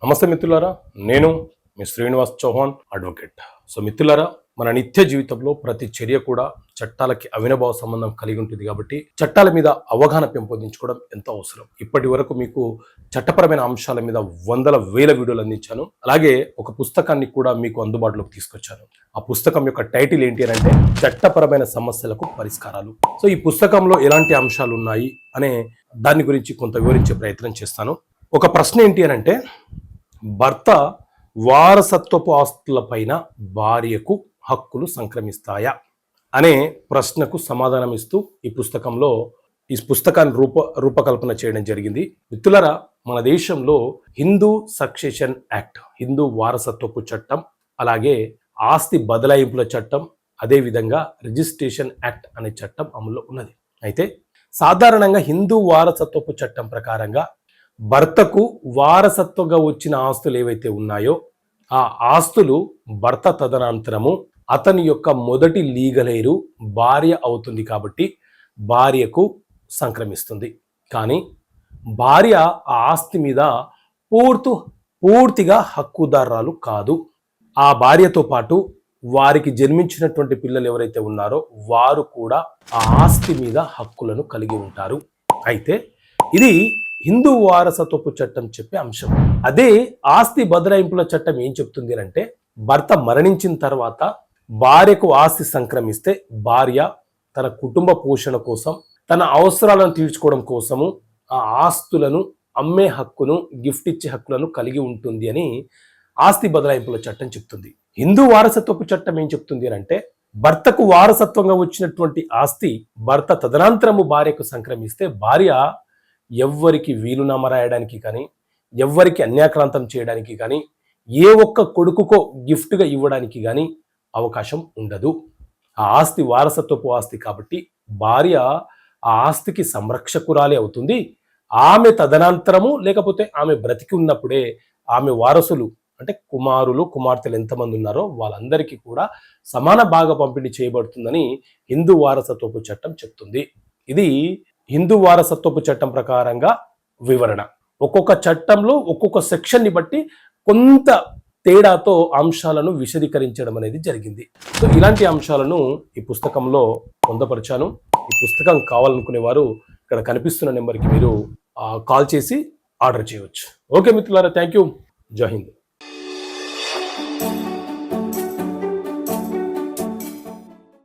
నమస్తే మిత్రులారా, నేను మీ శ్రీనివాస్ చౌహాన్ అడ్వకేట్. సో మిత్రులారా, మన నిత్య జీవితంలో ప్రతి చర్య కూడా చట్టాలకి అవినాభావ సంబంధం కలిగి ఉంటుంది. కాబట్టి చట్టాల మీద అవగాహన పెంపొందించుకోవడం ఎంతో అవసరం. ఇప్పటి వరకు మీకు చట్టపరమైన అంశాల మీద వందల వేల వీడియోలు అందించాను. అలాగే ఒక పుస్తకాన్ని కూడా మీకు అందుబాటులోకి తీసుకొచ్చాను. ఆ పుస్తకం యొక్క టైటిల్ ఏంటి అని అంటే చట్టపరమైన సమస్యలకు పరిష్కారాలు. సో ఈ పుస్తకంలో ఎలాంటి అంశాలు ఉన్నాయి అనే దాని గురించి కొంత వివరించే ప్రయత్నం చేస్తాను. ఒక ప్రశ్న ఏంటి అని అంటే, భర్త వారసత్వపు ఆస్తులపైన భార్యకు హక్కులు సంక్రమిస్తాయా అనే ప్రశ్నకు సమాధానం ఇస్తూ ఈ పుస్తకాన్ని రూపకల్పన చేయడం జరిగింది. మిత్రులారా, మన దేశంలో హిందూ సక్సెషన్ యాక్ట్, హిందూ వారసత్వపు చట్టం, అలాగే ఆస్తి బదలాయింపుల చట్టం, అదేవిధంగా రిజిస్ట్రేషన్ యాక్ట్ అనే చట్టం అమల్లో ఉన్నది. అయితే సాధారణంగా హిందూ వారసత్వపు చట్టం ప్రకారంగా భర్తకు వారసత్వంగా వచ్చిన ఆస్తులు ఏవైతే ఉన్నాయో ఆ ఆస్తులు భర్త తదనంతరము అతని యొక్క మొదటి లీగలైరు భార్య అవుతుంది. కాబట్టి భార్యకు సంక్రమిస్తుంది. కానీ భార్య ఆ ఆస్తి మీద పూర్తిగా హక్కుదారురాలు కాదు. ఆ భార్యతో పాటు వారికి జన్మించినటువంటి పిల్లలు ఎవరైతే ఉన్నారో వారు కూడా ఆ ఆస్తి మీద హక్కులను కలిగి ఉంటారు. అయితే ఇది హిందూ వారసత్వపు చట్టం చెప్పే అంశం. అదే ఆస్తి బదలాయింపుల చట్టం ఏం చెప్తుంది అంటే, భర్త మరణించిన తర్వాత భార్యకు ఆస్తి సంక్రమిస్తే భార్య తన కుటుంబ పోషణ కోసం, తన అవసరాలను తీర్చుకోవడం కోసము ఆ ఆస్తులను అమ్మే హక్కును, గిఫ్ట్ ఇచ్చే హక్కులను కలిగి ఉంటుంది అని ఆస్తి బదలాయింపుల చట్టం చెప్తుంది. హిందూ వారసత్వపు చట్టం ఏం చెప్తుంది అంటే, భర్తకు వారసత్వంగా వచ్చినటువంటి ఆస్తి భర్త తదనంతరము భార్యకు సంక్రమిస్తే భార్య ఎవ్వరికి వీలునామా రాయడానికి కానీ, ఎవ్వరికి అన్యాక్రాంతం చేయడానికి కానీ, ఏ ఒక్క కొడుకుకో గిఫ్ట్గా ఇవ్వడానికి కానీ అవకాశం ఉండదు. ఆ ఆస్తి వారసత్వపు ఆస్తి కాబట్టి భార్య ఆ ఆస్తికి సంరక్షకురాలే అవుతుంది. ఆమె తదనంతరము లేకపోతే ఆమె బ్రతికి ఉన్నప్పుడే ఆమె వారసులు అంటే కుమారులు, కుమార్తెలు ఎంతమంది ఉన్నారో వాళ్ళందరికీ కూడా సమాన భాగ పంపిణీ చేయబడుతుందని హిందూ వారసత్వపు చట్టం చెప్తుంది. ఇది హిందూ వారసత్వపు చట్టం ప్రకారంగా వివరణ. ఒక్కొక్క చట్టంలో ఒక్కొక్క సెక్షన్ని బట్టి కొంత తేడాతో అంశాలను విశదీకరించడం అనేది జరిగింది. సో ఇలాంటి అంశాలను ఈ పుస్తకంలో పొందపరిచాను. ఈ పుస్తకం కావాలనుకునే వారు ఇక్కడ కనిపిస్తున్న నెంబర్కి మీరు కాల్ చేసి ఆర్డర్ చేయవచ్చు. ఓకే మిత్రులారా, థ్యాంక్ యూ. జై హింద్.